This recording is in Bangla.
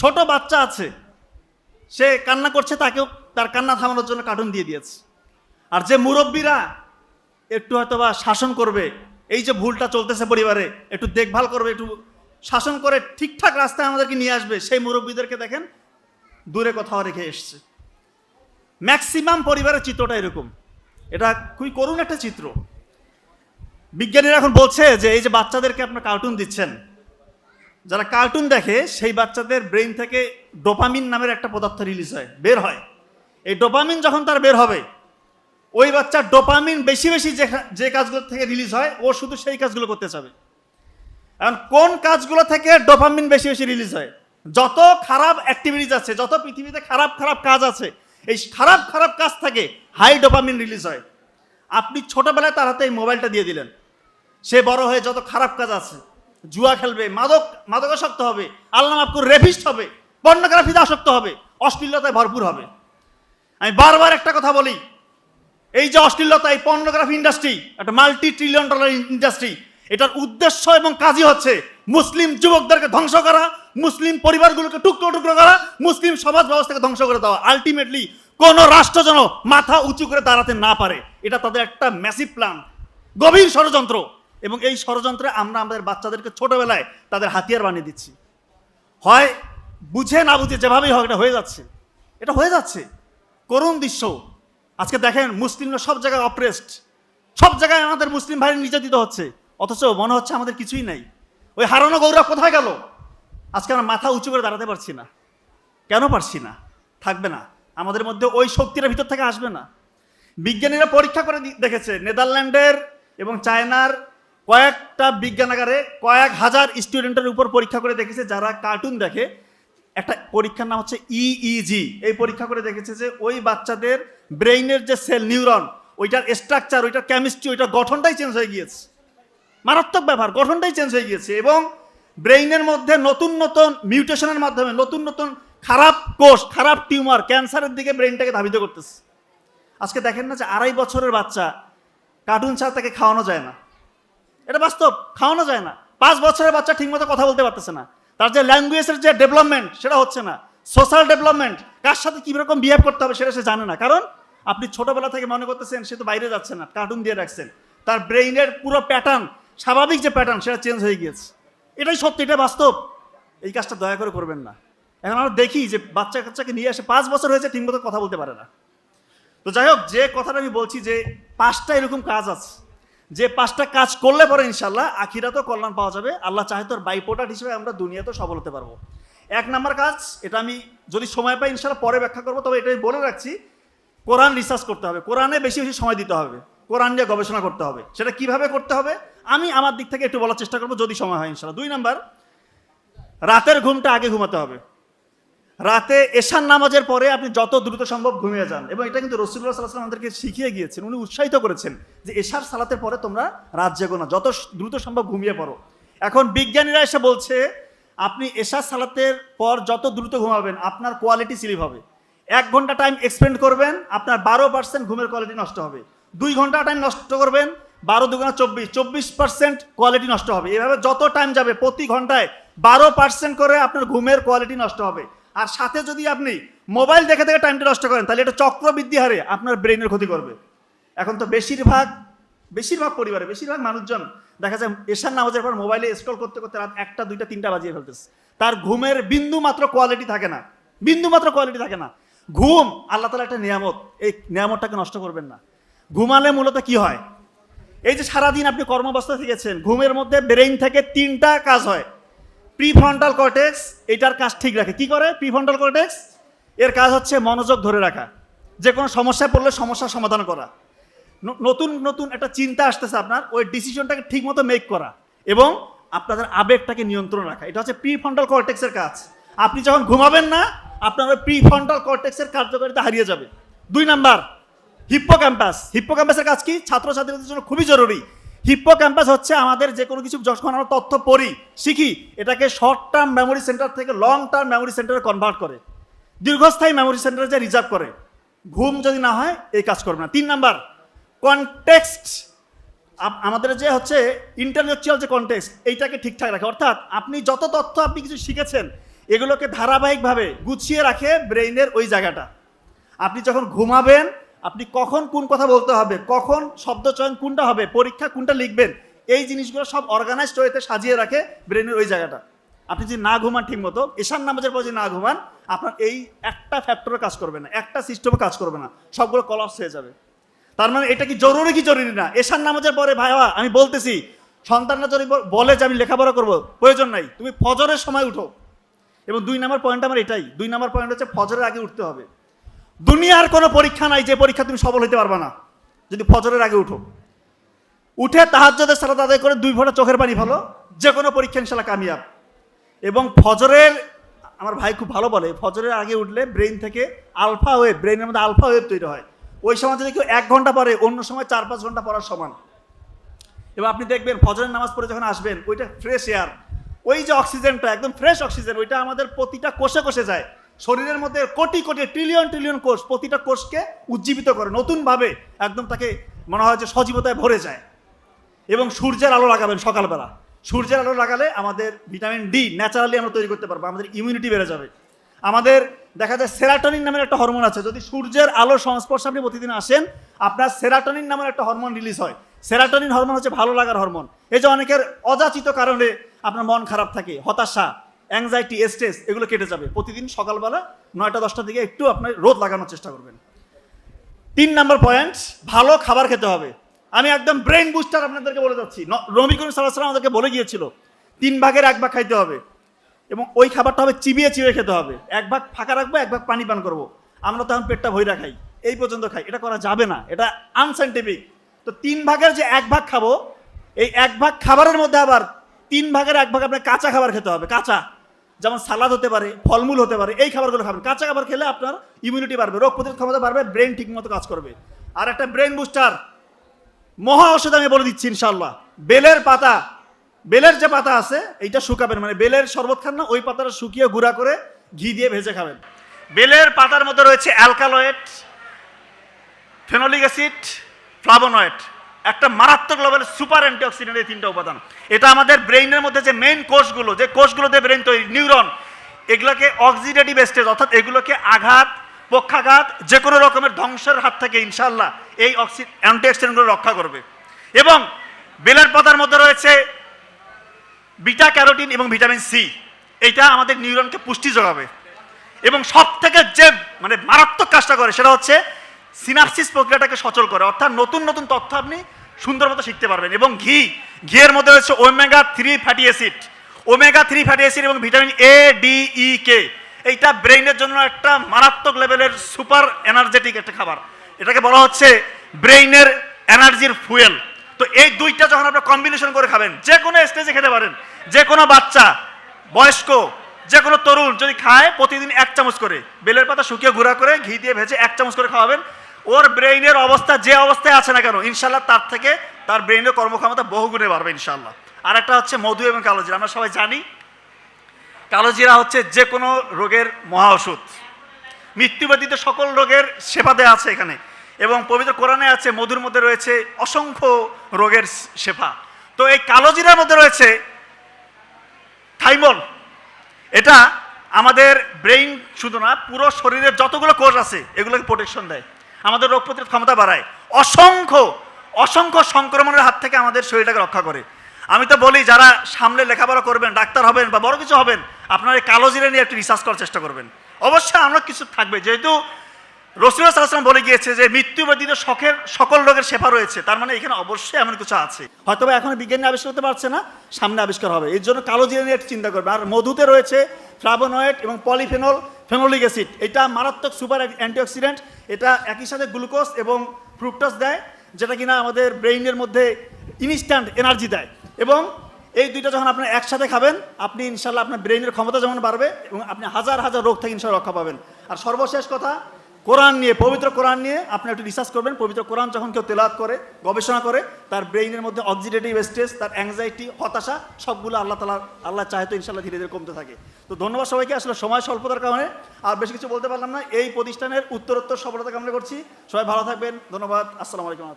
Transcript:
ছোট বাচ্চা আছে, সে কান্না করছে, তাকেও তার কান্না থামানোর জন্য কার্টুন দিয়ে দিয়েছে। আর যে মুরব্বীরা একটু হয়তো বা শাসন করবে, এই যে ভুলটা চলতেছে পরিবারে, একটু দেখভাল করবে, একটু শাসন করে ঠিকঠাক রাস্তায় আমাদেরকে নিয়ে আসবে, সেই মুরব্বীদেরকে দেখেন দূরে কোথাও রেখে এসছে। ম্যাক্সিমাম পরিবারের চিত্রটা এরকম। এটা খুবই করুণ একটা চিত্র। বিজ্ঞানীরা এখন বলছে যে এই যে বাচ্চাদেরকে আপনার কার্টুন দিচ্ছেন, যারা কার্টুন দেখে সেই বাচ্চাদের ব্রেন থেকে ডোপামিন নামের একটা পদার্থ রিলিজ হয়, বের হয়। এই ডোপামিন যখন তার বের হবে, ওই বাচ্চার ডোপামিন বেশি বেশি যে কাজগুলো থেকে রিলিজ হয়, ও শুধু সেই কাজগুলো করতে চাবে। এখন কোন কাজগুলো থেকে ডোপামিন বেশি বেশি রিলিজ হয়? যত খারাপ অ্যাক্টিভিটিস আছে, যত পৃথিবীতে খারাপ খারাপ কাজ আছে, এই খারাপ খারাপ কাজ থেকে হাই ডোপামিন রিলিজ হয়। আপনি ছোটবেলায় তার হাতে এই মোবাইলটা দিয়ে দিলেন, সে বড় হয়ে যত খারাপ কাজ আছে, জুয়া খেলবে, মাদকাসক্ত হবে, আল্লাহ মাফ করুন রেপিস্ট হবে, পর্নোগ্রাফিতে আসক্ত হবে, অশ্লীলতায় ভরপুর হবে। আমি বারবার একটা কথা বলি, এই যে অশ্লীলতা, এই পর্নোগ্রাফি ইন্ডাস্ট্রি একটা $multi-trillion ইন্ডাস্ট্রি, এটার উদ্দেশ্য এবং কাজই হচ্ছে মুসলিম যুবকদেরকে ধ্বংস করা, মুসলিম পরিবারগুলোকে টুকরো টুকরো করা, মুসলিম সমাজ ব্যবস্থাকে ধ্বংস করে দেওয়া। আলটিমেটলি কোন রাষ্ট্র যেন মাথা উঁচু করে দাঁড়াতে না পারে, এটা তাদের একটা ম্যাসিভ প্ল্যান, গভীর ষড়যন্ত্র। এবং এই ষড়যন্ত্রে আমরা আমাদের বাচ্চাদেরকে ছোটবেলায় তাদের হাতিয়ার বানিয়ে দিচ্ছি। হয় বুঝে না বুঝে যেভাবেই হোক এটা হয়ে যাচ্ছে, এটা হয়ে যাচ্ছে। করুণ দৃশ্য। আজকে দেখেন মুসলিমরা সব জায়গায় অপ্রেসড, সব জায়গায় আমাদের মুসলিম ভাই নির্যাতিত হচ্ছে, অথচ মনে হচ্ছে আমাদের কিছুই নাই। ওই হারানো গৌরব কোথায় গেল? আজকে আমরা মাথা উঁচু করে দাঁড়াতে পারছি না। কেন পারছি না? থাকবে না, আমাদের মধ্যে ওই শক্তিটা ভিতর থেকে আসবে না। বিজ্ঞানীরা পরীক্ষা করে দেখেছে, নেদারল্যান্ডের এবং চায়নার কয়েকটা বিজ্ঞানাগারে কয়েক হাজার স্টুডেন্টের উপর পরীক্ষা করে দেখেছে যারা কার্টুন দেখে। একটা পরীক্ষার নাম হচ্ছে ইইজি। এই পরীক্ষা করে দেখেছে যে ওই বাচ্চাদের ব্রেইনের যে সেল নিউরন, ওইটার স্ট্রাকচার, ওইটার কেমিস্ট্রি, ওইটার গঠনটাই চেঞ্জ হয়ে গিয়েছে। মারাত্মক ব্যাপার, গঠনটাই চেঞ্জ হয়ে গিয়েছে। এবং ব্রেইনের মধ্যে নতুন নতুন মিউটেশনের মাধ্যমে নতুন নতুন খারাপ কোষ, খারাপ টিউমার, ক্যান্সারের দিকে ব্রেইনটাকে ধাবিত করতেছে। আজকে দেখেন না যে 2.5 বছরের বাচ্চা কার্টুন ছাড়া তাকে খাওয়ানো যায় না, এটা বাস্তব, খাওয়ানো যায় না। 5 বছরের বাচ্চা ঠিকমতো কথা বলতে পারতেছে না, তার যে ল্যাঙ্গুয়েজের যে ডেভেলপমেন্ট সেটা হচ্ছে না, সোশ্যাল ডেভেলপমেন্ট, কার সাথে কীরকম বিহেভ করতে হবে সেটা সে জানে না। কারণ আপনি ছোটবেলা থেকে মনে করতেছেন সে তো বাইরে যাচ্ছে না, কার্টুন দিয়ে রাখছেন, তার ব্রেইনের পুরো প্যাটার্ন, স্বাভাবিক যে প্যাটার্ন সেটা চেঞ্জ হয়ে গিয়েছে। এটাই সত্যি, এটা বাস্তব। এই কাজটা দয়া করে করবেন না। এখন আমরা দেখি যে বাচ্চা কাচ্চাকে নিয়ে আসে, 5 বছর হয়েছে ঠিকমতো কথা বলতে পারে না। তো যাই হোক, যে কথাটা আমি বলছি যে 5টা এরকম কাজ আছে, যে 5টা কাজ করলে পরে ইনশাল্লাহ আখিরাতেও কল্যাণ পাওয়া যাবে। আল্লাহ চাহে তোর বাই প্রোডাক্ট হিসেবে আমরা দুনিয়াতেও সফল হতে পারবো। 1 নম্বর কাজ, এটা আমি যদি সময় পাই ইনশাল্লাহ পরে ব্যাখ্যা করবো, তবে এটাই বলে রাখছি, কোরআন রিসার্চ করতে হবে, কোরআনে বেশি বেশি সময় দিতে হবে, কোরআন নিয়ে গবেষণা করতে হবে। সেটা কিভাবে করতে হবে আমি আমার দিক থেকে একটু বলার চেষ্টা করবো যদি সময় হয় ইনশাল্লাহ। 2 নম্বর, রাতের ঘুমটা আগে ঘুমাতে হবে। রাতে এশার নামাজের পরে আপনি যত দ্রুত সম্ভব ঘুমিয়ে যান। এবং এটা কিন্তু রাসূলুল্লাহ সাল্লাল্লাহু আলাইহি ওয়াসাল্লাম আমাদেরকে শিখিয়ে গিয়েছেন, উনি উৎসাহিত করেছেন যে এশার সালাতের পরে তোমরা রাত জেগো না, যত দ্রুত সম্ভব ঘুমিয়ে পড়ো। এখন বিজ্ঞানীরা এসে বলছে আপনি এশার সালাতের পর যত দ্রুত ঘুমাবেন আপনার কোয়ালিটি স্লিপ হবে। 1 ঘন্টা টাইম এক্সপেন্ড করবেন, আপনার 12% ঘুমের কোয়ালিটি নষ্ট হবে। 2 ঘন্টা টাইম নষ্ট করবেন, 12 দুগুণা 24% কোয়ালিটি নষ্ট হবে। এভাবে যত টাইম যাবে প্রতি ঘন্টায় 12% করে আপনার ঘুমের কোয়ালিটি নষ্ট হবে। আর সাথে যদি আপনি মোবাইল দেখে দেখে টাইমটা নষ্ট করেন তাহলে এটা চক্রবৃদ্ধি হারে আপনার ব্রেনের ক্ষতি করবে। এখন তো বেশিরভাগ পরিবারে, বেশিরভাগ মানুষজন দেখা যায় এশার নামাজের পর মোবাইলে স্ক্রল করতে করতে রাত 1টা 2টা 3টা বাজিয়ে ফেলতেছে। তার ঘুমের বিন্দু মাত্র কোয়ালিটি থাকে না, বিন্দু মাত্র কোয়ালিটি থাকে না। ঘুম আল্লাহ তাআলার একটা নিয়ামত, এই নিয়ামতটাকে নষ্ট করবেন না। ঘুমালে মূলত কি হয়, এই যে সারাদিন আপনি কর্মব্যস্ত থেকেছেন, ঘুমের মধ্যে ব্রেইন থেকে 3টা কাজ হয়। প্রিফ্রন্টাল কর্টেক্স এটার কাজ ঠিক রাখে। কি করে প্রিফ্রন্টাল কর্টেক্স? এর কাজ হচ্ছে মনোযোগ ধরে রাখা, যে কোনো সমস্যায় পড়লে সমস্যার সমাধান করা, নতুন নতুন একটা চিন্তা আসতেছে আপনার, ওই ডিসিশনটাকে ঠিক মতো মেক করা এবং আপনাদের আবেগটাকে নিয়ন্ত্রণ রাখা। এটা হচ্ছে প্রিফ্রন্টাল কর্টেক্সের কাজ। আপনি যখন ঘুমাবেন না আপনার ওই প্রিফ্রন্টাল কর্টেক্সের কার্যকারিতা হারিয়ে যাবে। 2 নাম্বার, হিপ্পোক্যাম্পাস। হিপ্পোক্যাম্পাসের কাজ কি? ছাত্রছাত্রীদের জন্য খুবই জরুরি। হিপ্পোক্যাম্পাস হচ্ছে আমাদের যে কোনো কিছু যখন আমরা তথ্য পড়ি, শিখি, এটাকে শর্ট টার্ম মেমোরি সেন্টার থেকে লং টার্ম মেমোরি সেন্টারে কনভার্ট করে, দীর্ঘস্থায়ী মেমোরি সেন্টারে যে রিজার্ভ করে। ঘুম যদি না হয় এই কাজ করবে না। 3 নাম্বার, কনটেক্সট। আমাদের যে হচ্ছে ইন্টেলেকচুয়াল যে কনটেক্সট, এইটাকে ঠিকঠাক রাখে। অর্থাৎ আপনি যত তথ্য আপনি কিছু শিখেছেন, এগুলোকে ধারাবাহিকভাবে গুছিয়ে রাখে ব্রেইনের ওই জায়গাটা। আপনি যখন ঘুমাবেন, আপনি কখন কোন কথা বলতে হবে, কখন শব্দ চয়ন কোনটা হবে, পরীক্ষা কোনটা লিখবেন, এই জিনিসগুলো সব অর্গানাইজড ওয়েতে সাজিয়ে রাখে ব্রেনের ওই জায়গাটা। আপনি যদি না ঘুমান ঠিক মতো, ঈশান নামাজের পর যদি না ঘুমান, আপনার এই একটা ফ্যাক্টরে কাজ করবে না, একটা সিস্টেমে কাজ করবে না, সবগুলো কলাপস হয়ে যাবে। তার মানে এটা কি জরুরি না? ঈশান নামাজের পরে ভাইয়া আমি বলতেছি, সন্তানরা যদি বলে যে আমি লেখাপড়া করবো, প্রয়োজন নাই, তুমি ফজরের সময় উঠো। এবং 2 নম্বর পয়েন্ট আমার এটাই, 2 নম্বর পয়েন্ট হচ্ছে ফজরের আগে উঠতে হবে। দুনিয়ার কোনো পরীক্ষা নাই যে পরীক্ষা তুমি সফল হতে পারবে না যদি ফজরের আগে উঠো। উঠে তাহাজ্জুদের সালাত আদায় করে 2 ফোঁটা চোখের পানি ফেলো, যে কোনো পরীক্ষা ইনশাল্লাহ কামিয়াব। এবং ফজরের, আমার ভাই খুব ভালো বলে, ফজরের আগে উঠলে ব্রেইন থেকে আলফা ওয়েভ, ব্রেইনের মধ্যে আলফা ওয়েভ তৈরি হয়। ওই সময় যদি কেউ 1 ঘন্টা পরে, অন্য সময় 4-5 ঘন্টা পড়ার সমান। এবং আপনি দেখবেন ফজরের নামাজ পড়ে যখন আসবেন, ওইটা ফ্রেশ এয়ার, ওই যে অক্সিজেনটা একদম ফ্রেশ অক্সিজেন, ওইটা আমাদের প্রতিটা কোষে কোষে যায়। শরীরের মধ্যে কোটি কোটি ট্রিলিয়ন কোষ, প্রতিটা কোষকে উজ্জীবিত করে নতুনভাবে, একদম তাকে মনে হয় যে সজীবতায় ভরে যায়। এবং সূর্যের আলো লাগাবেন সকালবেলা, সূর্যের আলো লাগালে আমাদের ভিটামিন ডি ন্যাচারালি আমরা তৈরি করতে পারবো, আমাদের ইমিউনিটি বেড়ে যাবে। আমাদের দেখা যায় সেরাটোনিন নামের একটা হরমোন আছে, যদি সূর্যের আলোর সংস্পর্শে আপনি প্রতিদিন আসেন, আপনার সেরাটোনিন নামের একটা হরমোন রিলিজ হয়। সেরাটোনিন হরমোন হচ্ছে ভালো লাগার হরমোন। এই যে অনেকের অযাচিত কারণে আপনার মন খারাপ থাকে, হতাশা, অ্যাংজাইটি, স্ট্রেস, এগুলো কেটে যাবে। প্রতিদিন সকালবেলা 9টা-10টার দিকে একটু আপনার রোদ লাগানোর চেষ্টা করবেন। 3 নম্বর পয়েন্ট, ভালো খাবার খেতে হবে। আমি একদম ব্রেন বুস্টার আপনাদেরকে বলে যাচ্ছি, নবী করিম সাল্লাল্লাহু আলাইহি ওয়াসাল্লাম আমাদেরকে বলে গিয়েছিল 3 ভাগের 1 ভাগ খাইতে হবে। এবং ওই খাবারটা হবে চিবিয়ে খেতে হবে। 1 ভাগ ফাঁকা রাখবো, 1 ভাগ পানি পান করবো। আমরা তখন পেটটা ভইরা খাই, এই পর্যন্ত খাই, এটা করা যাবে না, এটা আনসাইন্টিফিক। তো 3 ভাগের যে 1 ভাগ খাবো, এই 1 ভাগ খাবারের মধ্যে আবার 3 ভাগের 1 ভাগ আপনার কাঁচা খাবার খেতে হবে। কাঁচা, যেমন সালাদ হতে পারে, ফলমূল হতে পারে, এই খাবারগুলো খাবেন। কাঁচা খাবার খেলে আপনার ইমিউনিটি বাড়বে, রোগ প্রতিরোধ ক্ষমতা বাড়বে, ব্রেন ঠিক মতো কাজ করবে। আর একটা ব্রেন বুস্টার মহা ঔষধ আমি বলে দিচ্ছি ইনশাল্লাহ, বেলের পাতা, বেলের যে পাতা আছে এইটা শুকাবেন, মানে বেলের শরবত খান না, ওই পাতাটা শুকিয়ে গুঁড়া করে ঘি দিয়ে ভেজে খাবেন। বেলের পাতার মধ্যে রয়েছে অ্যালকালয়েড, ফেনোলিক অ্যাসিড, ফ্লাভোনয়েড, একটা মারাত্মক লেভেলের সুপার অ্যান্টিঅক্সিডেন্ট, এই 3টা উপাদান। এটা আমাদের ব্রেইনের মধ্যে যে মেইন কোষগুলো, যে কোষগুলোতে ব্রেইন তৈরি, নিউরন, এগুলোকে অক্সিডেটিভ স্টেজ, অর্থাৎ এগুলোকে আঘাত, পক্ষাঘাত, যে কোনো রকমের ধ্বংসের হাত থেকে ইনশাল্লাহ এই অ্যান্টিঅক্সিডেন্টগুলো রক্ষা করবে। এবং বেলের পাতার মধ্যে রয়েছে বিটা ক্যারোটিন এবং ভিটামিন সি, এইটা আমাদের নিউরনকে পুষ্টি যোগাবে। এবং সব থেকে যে মানে মারাত্মক কাজটা করে সেটা হচ্ছে সিনাপসিস প্রক্রিয়াটাকে সচল করে, অর্থাৎ নতুন নতুন তথ্য আপনি সুন্দর মতো শিখতে পারবেন। এবং ঘিয়ের মধ্যে রয়েছে omega-3 fatty acid, omega-3 fatty acid এবং ভিটামিন এ, ডি, ই, কে। এইটা ব্রেইনের জন্য একটা মারাত্মক লেভেলের সুপার এনার্জেটিক একটা খাবার, এটাকে বলা হচ্ছে ব্রেইনের এনার্জির ফুয়েল। তো এই 2টা যখন আপনারা কম্বিনেশন করে খাবেন, যে কোনো স্টেজে খেতে পারেন, যে কোনো বাচ্চা, বয়স্ক, যে কোনো তরুণ যদি খায়, প্রতিদিন 1 চামচ করে বেলের পাতা শুকিয়ে গুঁড়া করে ঘি দিয়ে ভেজে 1 চামচ করে খাওয়াবেন, ওর ব্রেইনের অবস্থা যে অবস্থায় আছে না কেন ইনশাল্লাহ তার থেকে তার ব্রেইনের কর্মক্ষমতা বহুগুণে বাড়বে ইনশাল্লাহ। আর একটা হচ্ছে মধু এবং কালোজিরা। আমরা সবাই জানি কালোজিরা হচ্ছে যে কোনো রোগের মহা ওষুধ, মৃত্যু ব্যতীত সকল রোগের সেবা দেয়া আছে এখানে। এবং পবিত্র কোরআনে আছে মধুর মধ্যে রয়েছে অসংখ্য রোগের শেফা। তো এই কালোজিরার মধ্যে রয়েছে থাইমল, এটা আমাদের ব্রেইন শুধু না, পুরো শরীরের যতগুলো কোষ আছে এগুলোকে প্রোটেকশন দেয়, আমাদের রোগ প্রতিরোধ ক্ষমতা বাড়ায়, অসংখ্য অসংখ্য সংক্রমণের হাত থেকে আমাদের শরীরটাকে রক্ষা করে। আমি তো বলি যারা সামনে লেখাপড়া করবেন, ডাক্তার হবেন বা বড় কিছু হবেন, আপনারা এই কালোজিরা নিয়ে একটু রিসার্চ করার চেষ্টা করবেন। অবশ্যই আমরা কিছু থাকবে, যেহেতু রাসূলুল্লাহ সাল্লাল্লাহু আলাইহি ওয়াসাল্লাম বলে গিয়েছে যে মৃত্যু ব্যতীত সকল রোগের শেফা রয়েছে, তার মানে এখানে অবশ্যই এমন কিছু আছে, হয়তো এখন বিজ্ঞানী আবিষ্কার করতে পারছে না, সামনে আবিষ্কার হবে। এই জন্য কালোজিরা নিয়ে একটু চিন্তা করবে। আর মধুতে রয়েছে ফ্লাভোনয়েড এবং পলিফেনল, ফেনোলিক অ্যাসিড, এটা মারাত্মক সুপার অ্যান্টিঅক্সিডেন্ট। এটা একই সাথে গ্লুকোজ এবং ফ্রুক্টোজ দেয়, যেটা কিনা আমাদের ব্রেইনের মধ্যে ইনস্ট্যান্ট এনার্জি দেয়। এবং এই 2টা যখন আপনি একসাথে খাবেন, আপনি ইনশাল্লাহ আপনার ব্রেইনের ক্ষমতা যেমন বাড়বে এবং আপনি হাজার হাজার রোগ থেকে ইনশাল্লাহ রক্ষা পাবেন। আর সর্বশেষ কথা, কোরআন নিয়ে, পবিত্র কোরআন নিয়ে আপনি একটু রিসার্চ করবেন। পবিত্র কোরআন যখন কেউ তেলাওয়াত করে, গবেষণা করে, তার ব্রেইনের মধ্যে অক্সিডেটিভ স্ট্রেস, তার অ্যাংজাইটি, হতাশা, সবগুলো আল্লাহ চাহে তো ইনশাল্লাহ ধীরে ধীরে কমতে থাকে। তো ধন্যবাদ সবাইকে। আসলে সময় স্বল্পতার কারণে আর বেশি কিছু বলতে পারলাম না। এই প্রতিষ্ঠানের উত্তরোত্তর সফলতা কামনা করছি। সবাই ভালো থাকবেন, ধন্যবাদ, আসসালামু আলাইকুম।